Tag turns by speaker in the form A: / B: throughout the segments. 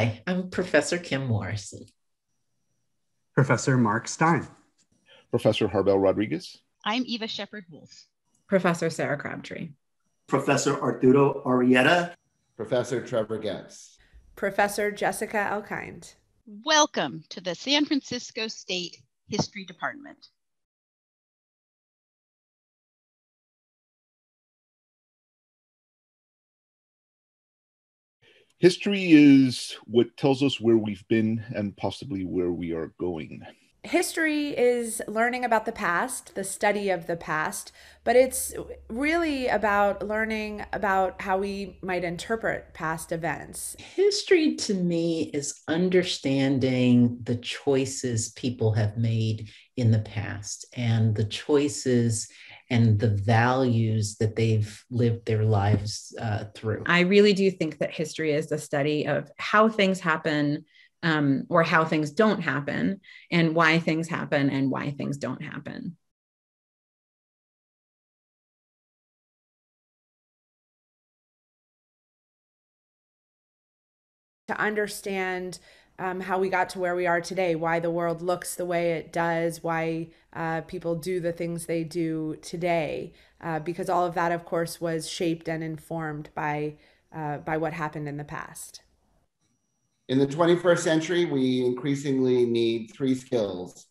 A: Hi, I'm Professor Kim Morrison.
B: Professor Mark Stein.
C: Professor Harbel Rodriguez.
D: I'm Eva Shepard-Wolf.
E: Professor Sarah Crabtree.
F: Professor Arturo Arrieta.
G: Professor Trevor Getz.
H: Professor Jessica Elkind.
D: Welcome to the San Francisco State History Department.
C: History is what tells us where we've been and possibly where we are going.
H: History is learning about the past, the study of the past, but it's really about learning about how we might interpret past events.
A: History to me is understanding the choices people have made in the past and the choices and the values that they've lived their lives through.
E: I really do think that history is the study of how things happen, or how things don't happen, and why things happen and why things don't happen.
H: To understand how we got to where we are today, why the world looks the way it does, why people do the things they do today, because all of that, of course, was shaped and informed by what happened in the past.
G: In the 21st century, we increasingly need three skills: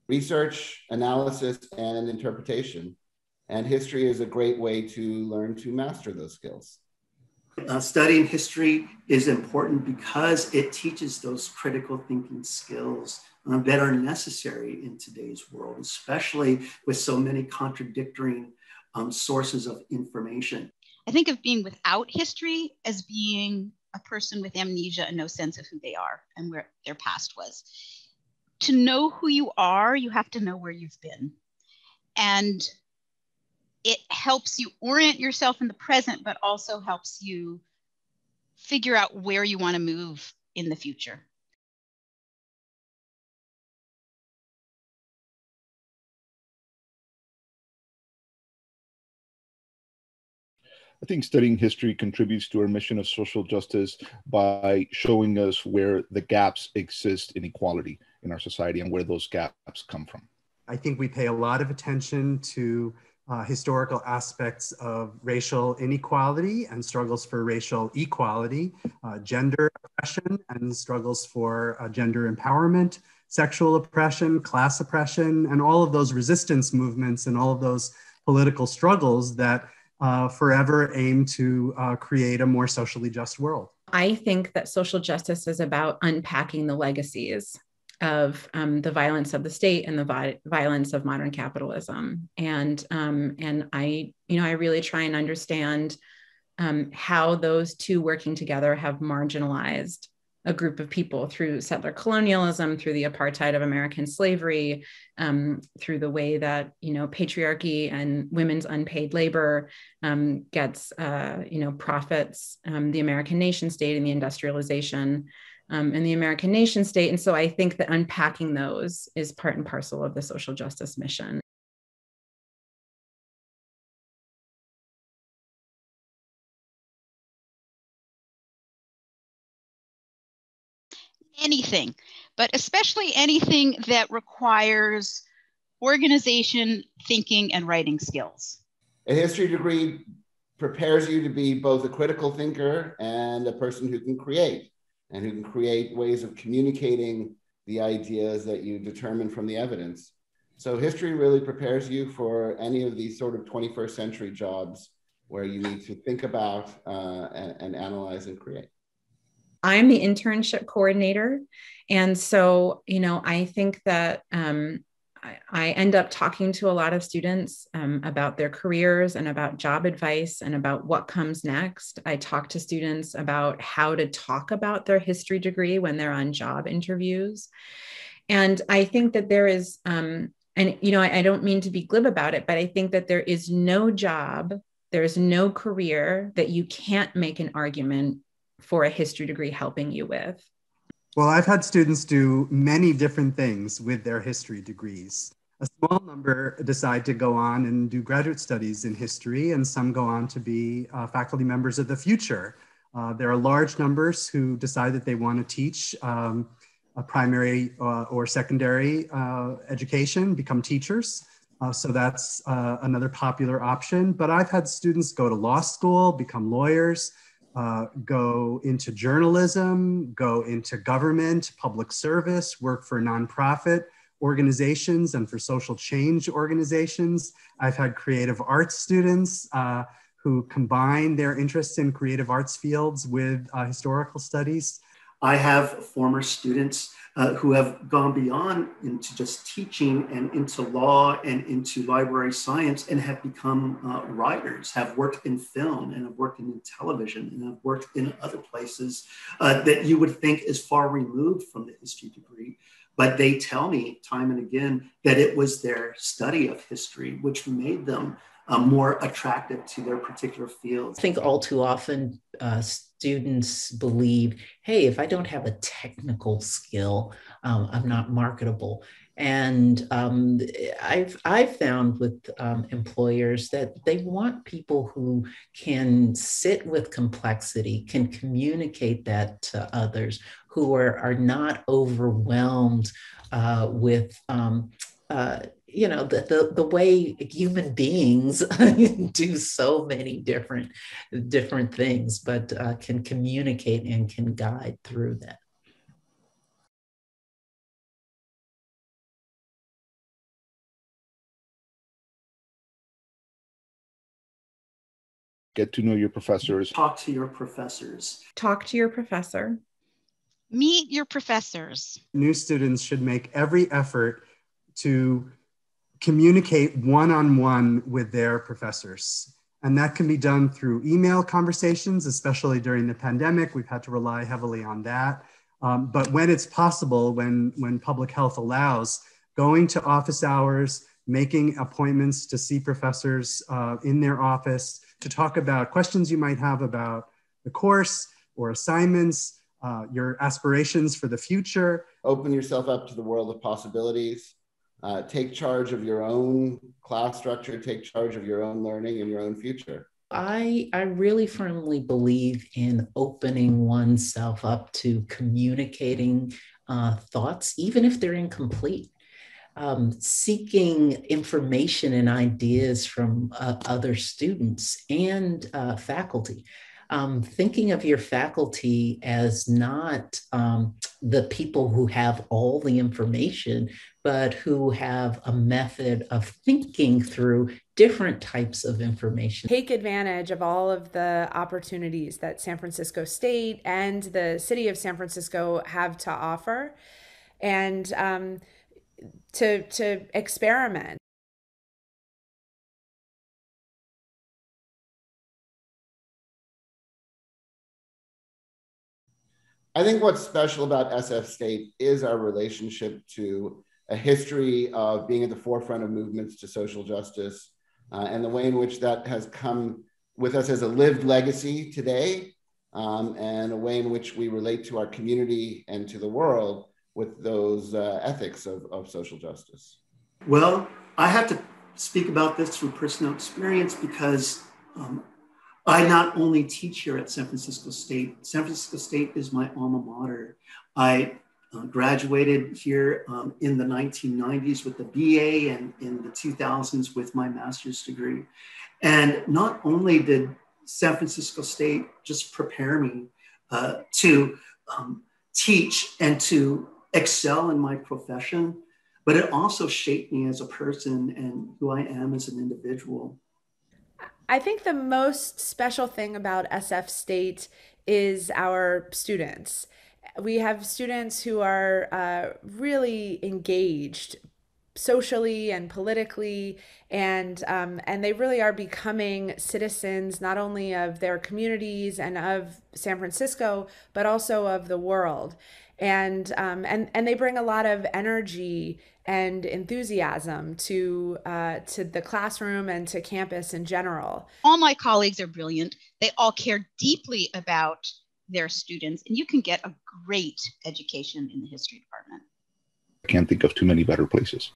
G: research, analysis, and interpretation. And history is a great way to learn to master those skills.
F: Studying history is important because it teaches those critical thinking skills that are necessary in today's world, especially with so many contradictory sources of information.
D: I think of being without history as being a person with amnesia and no sense of who they are and where their past was. To know who you are, you have to know where you've been. And it helps you orient yourself in the present, but also helps you figure out where you want to move in the future.
C: I think studying history contributes to our mission of social justice by showing us where the gaps exist in equality in our society and where those gaps come from.
B: I think we pay a lot of attention to historical aspects of racial inequality and struggles for racial equality, gender oppression and struggles for gender empowerment, sexual oppression, class oppression, and all of those resistance movements and all of those political struggles that forever aim to create a more socially just world.
E: I think that social justice is about unpacking the legacies of the violence of the state and the violence of modern capitalism. And I really try and understand how those two working together have marginalized a group of people through settler colonialism, through the apartheid of American slavery, through the way that, patriarchy and women's unpaid labor gets, profits, the American nation state and the industrialization and the American nation state. And so I think that unpacking those is part and parcel of the social justice mission.
D: Anything, but especially anything that requires organization, thinking, and writing skills.
G: A history degree prepares you to be both a critical thinker and a person who can create, and who can create ways of communicating the ideas that you determine from the evidence. So history really prepares you for any of these sort of 21st century jobs where you need to think about and analyze and create.
E: I'm the internship coordinator. And so, I think that I end up talking to a lot of students about their careers and about job advice and about what comes next. I talk to students about how to talk about their history degree when they're on job interviews. And I think that there is, I don't mean to be glib about it, but I think that there is no job, there's no career that you can't make an argument for a history degree helping you with.
B: Well, I've had students do many different things with their history degrees. A small number decide to go on and do graduate studies in history, and some go on to be faculty members of the future. There are large numbers who decide that they want to teach a primary or secondary education, become teachers. So that's another popular option. But I've had students go to law school, become lawyers, go into journalism, go into government, public service, work for nonprofit organizations and for social change organizations. I've had creative arts students who combine their interests in creative arts fields with historical studies.
F: I have former students who have gone beyond into just teaching and into law and into library science and have become writers, have worked in film and have worked in television and have worked in other places that you would think is far removed from the history degree. But they tell me time and again that it was their study of history which made them more attractive to their particular fields.
A: I think all too often students believe, hey, if I don't have a technical skill, I'm not marketable. And I've found with employers that they want people who can sit with complexity, can communicate that to others, who are not overwhelmed with the way human beings do so many different things, but can communicate and can guide through that.
C: Get to know your professors.
F: Talk to your professors.
E: Talk to your professor.
D: Meet your professors.
B: New students should make every effort to communicate one-on-one with their professors. And that can be done through email conversations, especially during the pandemic. We've had to rely heavily on that. But when it's possible, when public health allows, going to office hours, making appointments to see professors in their office to talk about questions you might have about the course or assignments, your aspirations for the future.
G: Open yourself up to the world of possibilities. Take charge of your own class structure, take charge of your own learning and your own future.
A: I really firmly believe in opening oneself up to communicating thoughts, even if they're incomplete. Seeking information and ideas from other students and faculty. Thinking of your faculty as not the people who have all the information, but who have a method of thinking through different types of information.
H: Take advantage of all of the opportunities that San Francisco State and the city of San Francisco have to offer, and to experiment.
G: I think what's special about SF State is our relationship to a history of being at the forefront of movements to social justice, and the way in which that has come with us as a lived legacy today, and a way in which we relate to our community and to the world with those ethics of social justice.
F: Well, I have to speak about this through personal experience because I not only teach here at San Francisco State. San Francisco State is my alma mater. I graduated here in the 1990s with a BA and in the 2000s with my master's degree. And not only did San Francisco State just prepare me to teach and to excel in my profession, but it also shaped me as a person and who I am as an individual.
H: I think the most special thing about SF State is our students. We have students who are really engaged socially and politically, and they really are becoming citizens not only of their communities and of San Francisco, but also of the world. And they bring a lot of energy and enthusiasm to the classroom and to campus in general.
D: All my colleagues are brilliant. They all care deeply about their students, and you can get a great education in the history department.
C: I can't think of too many better places.